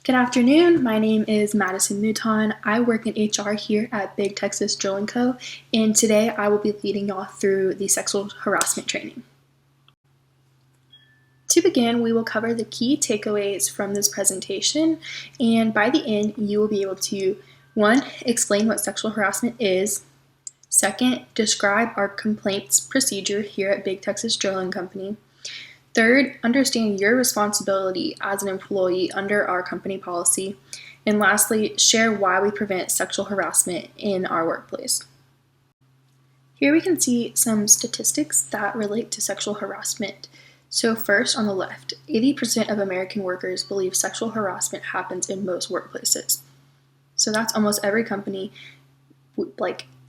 Good afternoon. My name is Madison Mouton. I work in HR here at Big Texas Drilling Co. And today I will be leading y'all through the sexual harassment training. To begin, we will cover the key takeaways from this presentation, and by the end, you will be able to 1. Explain what sexual harassment is. 2. Describe our complaints procedure here at Big Texas Drilling Company. 3. Understand your responsibility as an employee under our company policy. And lastly, share why we prevent sexual harassment in our workplace. Here we can see some statistics that relate to sexual harassment. So first, on the left, 80% of American workers believe sexual harassment happens in most workplaces. So that's almost every company,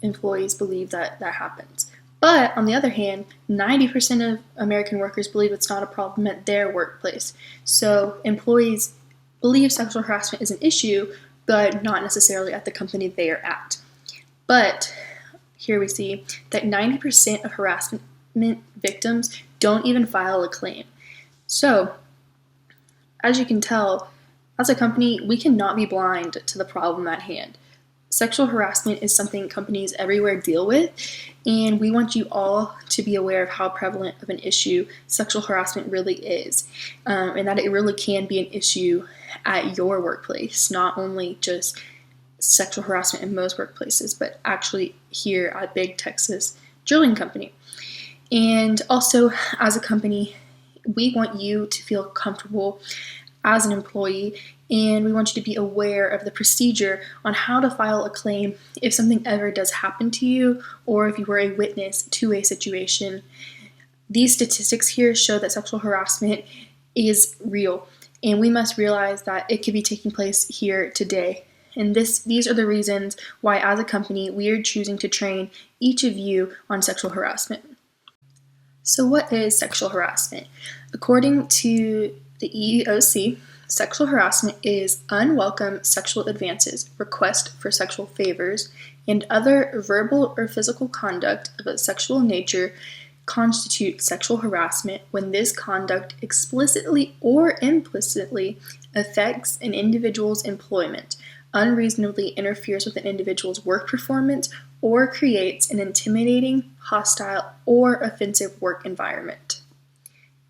employees believe that happens. But on the other hand, 90% of American workers believe it's not a problem at their workplace. So employees believe sexual harassment is an issue, but not necessarily at the company they are at. But here we see that 90% of harassment victims don't even file a claim. So, as you can tell, as a company, we cannot be blind to the problem at hand. Sexual harassment is something companies everywhere deal with, and we want you all to be aware of how prevalent of an issue sexual harassment really is, and that it really can be an issue at your workplace, not only just sexual harassment in most workplaces, but actually here at Big Texas Drilling Company. And also, as a company, we want you to feel comfortable as an employee, and we want you to be aware of the procedure on how to file a claim if something ever does happen to you, or if you were a witness to a situation. These statistics here show that sexual harassment is real, and we must realize that it could be taking place here today. And these are the reasons why, as a company, we are choosing to train each of you on sexual harassment. So what is sexual harassment? According to the EEOC, sexual harassment is unwelcome sexual advances, requests for sexual favors, and other verbal or physical conduct of a sexual nature constitute sexual harassment when this conduct explicitly or implicitly affects an individual's employment, unreasonably interferes with an individual's work performance, or creates an intimidating, hostile, or offensive work environment.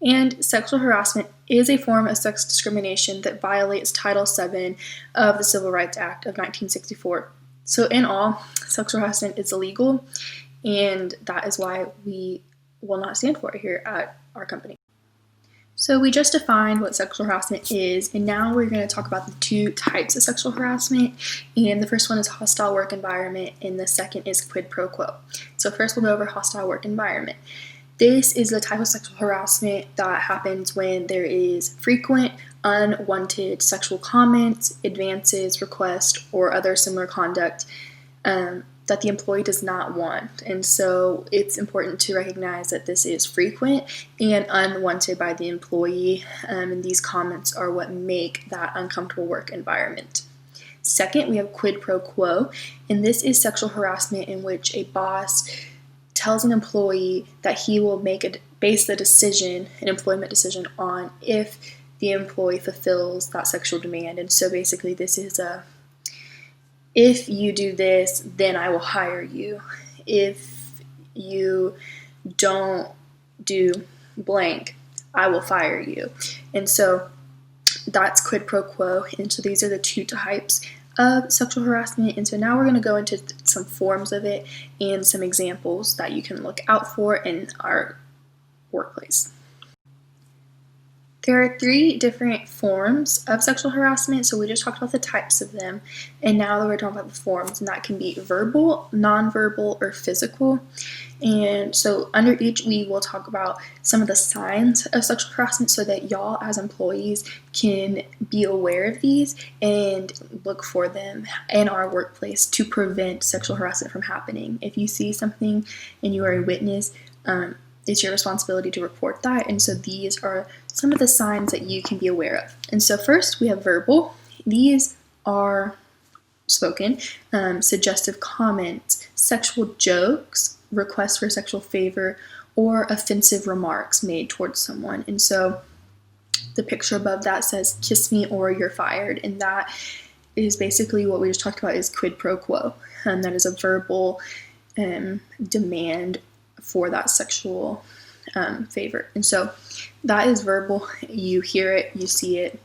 And sexual harassment is a form of sex discrimination that violates Title VII of the Civil Rights Act of 1964. So in all, sexual harassment is illegal, and that is why we will not stand for it here at our company. So we just defined what sexual harassment is, and now we're going to talk about the two types of sexual harassment. And the first one is hostile work environment, and the second is quid pro quo. So first we'll go over hostile work environment. This is the type of sexual harassment that happens when there is frequent, unwanted sexual comments, advances, requests, or other similar conduct that the employee does not want. And so it's important to recognize that this is frequent and unwanted by the employee, and these comments are what make that uncomfortable work environment. Second, we have quid pro quo, and this is sexual harassment in which a boss tells an employee that he will base the decision, an employment decision, on if the employee fulfills that sexual demand. And so basically this is if you do this, then I will hire you. If you don't do blank, I will fire you. And so that's quid pro quo. And so these are the two types of sexual harassment. And so now we're going to go into some forms of it and some examples that you can look out for in our workplace. There are 3 different forms of sexual harassment, so we just talked about the types of them, and now we're talking about the forms, and that can be verbal, nonverbal, or physical. And so under each, we will talk about some of the signs of sexual harassment so that y'all as employees can be aware of these and look for them in our workplace to prevent sexual harassment from happening. If you see something and you are a witness, it's your responsibility to report that. And so these are some of the signs that you can be aware of. And so first we have verbal. These are spoken, suggestive comments, sexual jokes, requests for sexual favor, or offensive remarks made towards someone. And so the picture above that says "kiss me or you're fired," and that is basically what we just talked about, is quid pro quo. That is a verbal demand for that sexual favor. And so that is verbal. You hear it, you see it.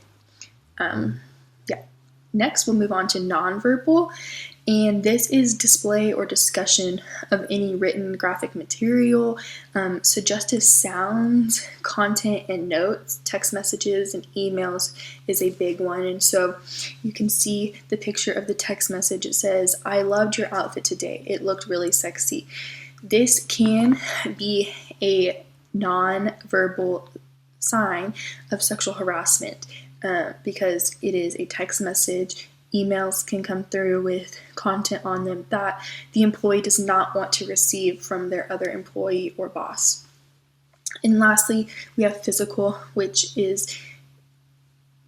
Next, we'll move on to nonverbal. And this is display or discussion of any written graphic material, suggestive sounds, content, and notes. Text messages and emails is a big one. And so you can see the picture of the text message. It says, "I loved your outfit today. It looked really sexy." This can be a nonverbal sign of sexual harassment because it is a text message. Emails can come through with content on them that the employee does not want to receive from their other employee or boss. And lastly, we have physical, which is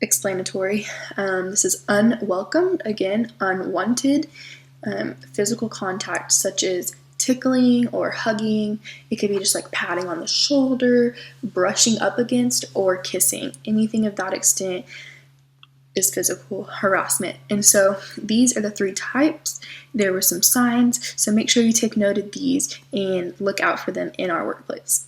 explanatory. This is unwelcome, again, unwanted physical contact, such as tickling or hugging. It could be just like patting on the shoulder, brushing up against, or kissing. Anything of that extent is physical harassment. And so these are the 3 types. There were some signs, so make sure you take note of these and look out for them in our workplace.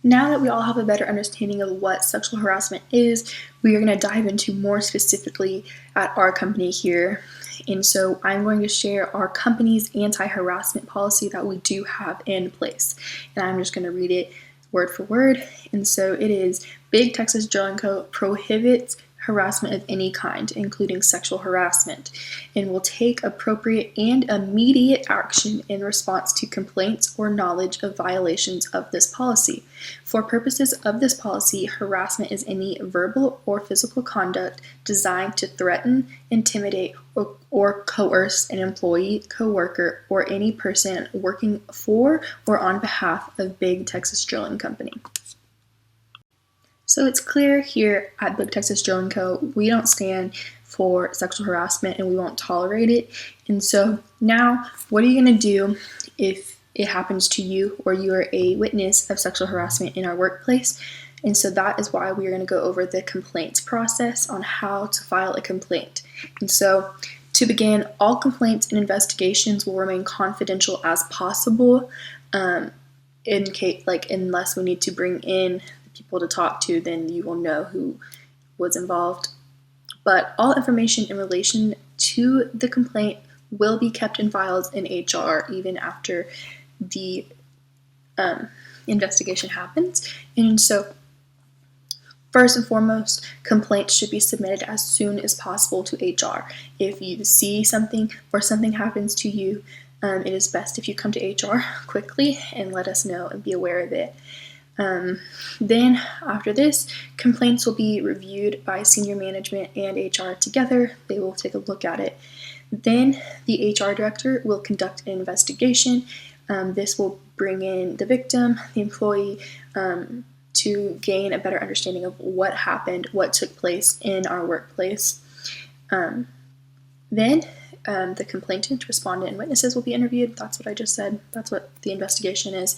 Now that we all have a better understanding of what sexual harassment is, we are going to dive into more specifically at our company here. And so I'm going to share our company's anti-harassment policy that we do have in place. And I'm just going to read it word for word. And so it is, Big Texas Drilling Co. prohibits harassment of any kind, including sexual harassment, and will take appropriate and immediate action in response to complaints or knowledge of violations of this policy. For purposes of this policy, harassment is any verbal or physical conduct designed to threaten, intimidate, or coerce an employee, coworker, or any person working for or on behalf of Big Texas Drilling Company. So it's clear here at Big Texas Drilling Co., we don't stand for sexual harassment and we won't tolerate it. And so now, what are you going to do if it happens to you or you are a witness of sexual harassment in our workplace? And so that is why we are going to go over the complaints process on how to file a complaint. And so to begin, all complaints and investigations will remain confidential as possible. In case, unless we need to bring in people to talk to, then you will know who was involved. But all information in relation to the complaint will be kept in files in HR even after the investigation happens. And so first and foremost, complaints should be submitted as soon as possible to HR. If you see something or something happens to you, it is best if you come to HR quickly and let us know and be aware of it. Then after this, complaints will be reviewed by senior management and HR together. They will take a look at it. Then the HR director will conduct an investigation. This will bring in the victim, the employee, to gain a better understanding of what happened, what took place in our workplace. Then the complainant, respondent, and witnesses will be interviewed. That's what I just said. That's what the investigation is.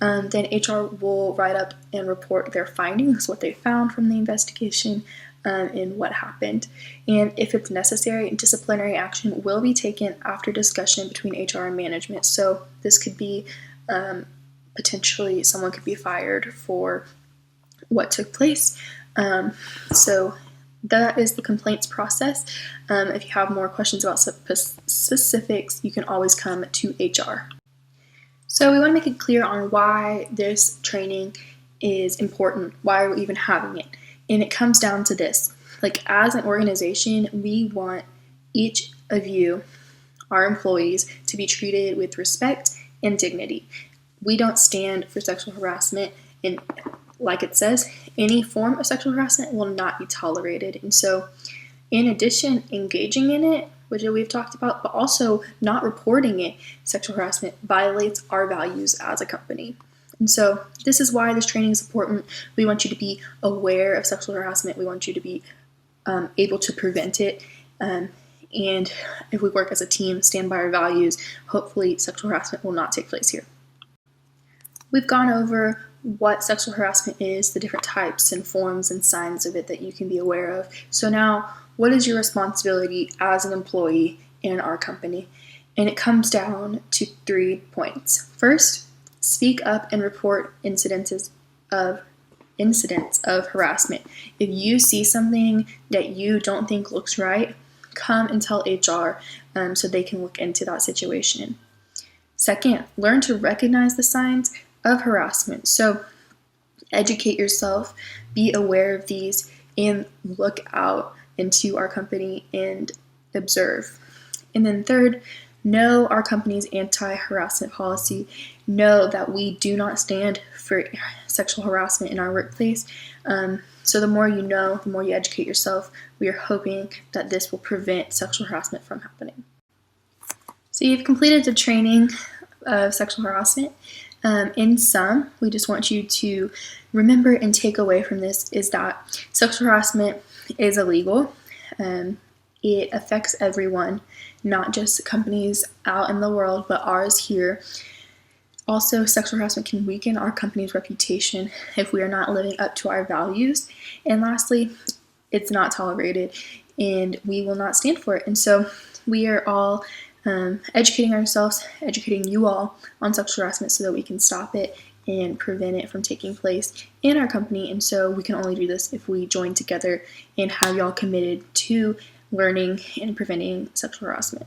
Then HR will write up and report their findings, what they found from the investigation, and what happened. And if it's necessary, disciplinary action will be taken after discussion between HR and management. So this could be potentially someone could be fired for what took place. So that is the complaints process. If you have more questions about specifics, you can always come to HR. So we want to make it clear on why this training is important, why are we even having it? And it comes down to this. As an organization, we want each of you, our employees, to be treated with respect and dignity. We don't stand for sexual harassment, and like it says, any form of sexual harassment will not be tolerated. And so, in addition, engaging in it, which we've talked about, but also not reporting it, sexual harassment violates our values as a company. And so this is why this training is important. We want you to be aware of sexual harassment. We want you to be able to prevent it. And if we work as a team, stand by our values, hopefully sexual harassment will not take place here. We've gone over what sexual harassment is, the different types and forms and signs of it that you can be aware of. So now, what is your responsibility as an employee in our company? And it comes down to 3 points. First, speak up and report incidents of harassment. If you see something that you don't think looks right, come and tell HR so they can look into that situation. Second, learn to recognize the signs of harassment. So educate yourself, be aware of these, and look out into our company and observe. And then third, know our company's anti-harassment policy. Know that we do not stand for sexual harassment in our workplace. So the more you know, the more you educate yourself, we are hoping that this will prevent sexual harassment from happening. So you've completed the training of sexual harassment. In sum, we just want you to remember and take away from this is that sexual harassment is illegal. It affects everyone, not just companies out in the world, but ours here. Also, sexual harassment can weaken our company's reputation if we are not living up to our values. And lastly, it's not tolerated, and we will not stand for it. And so we are all educating ourselves, educating you all on sexual harassment so that we can stop it and prevent it from taking place in our company. And so we can only do this if we join together and have y'all committed to learning and preventing sexual harassment.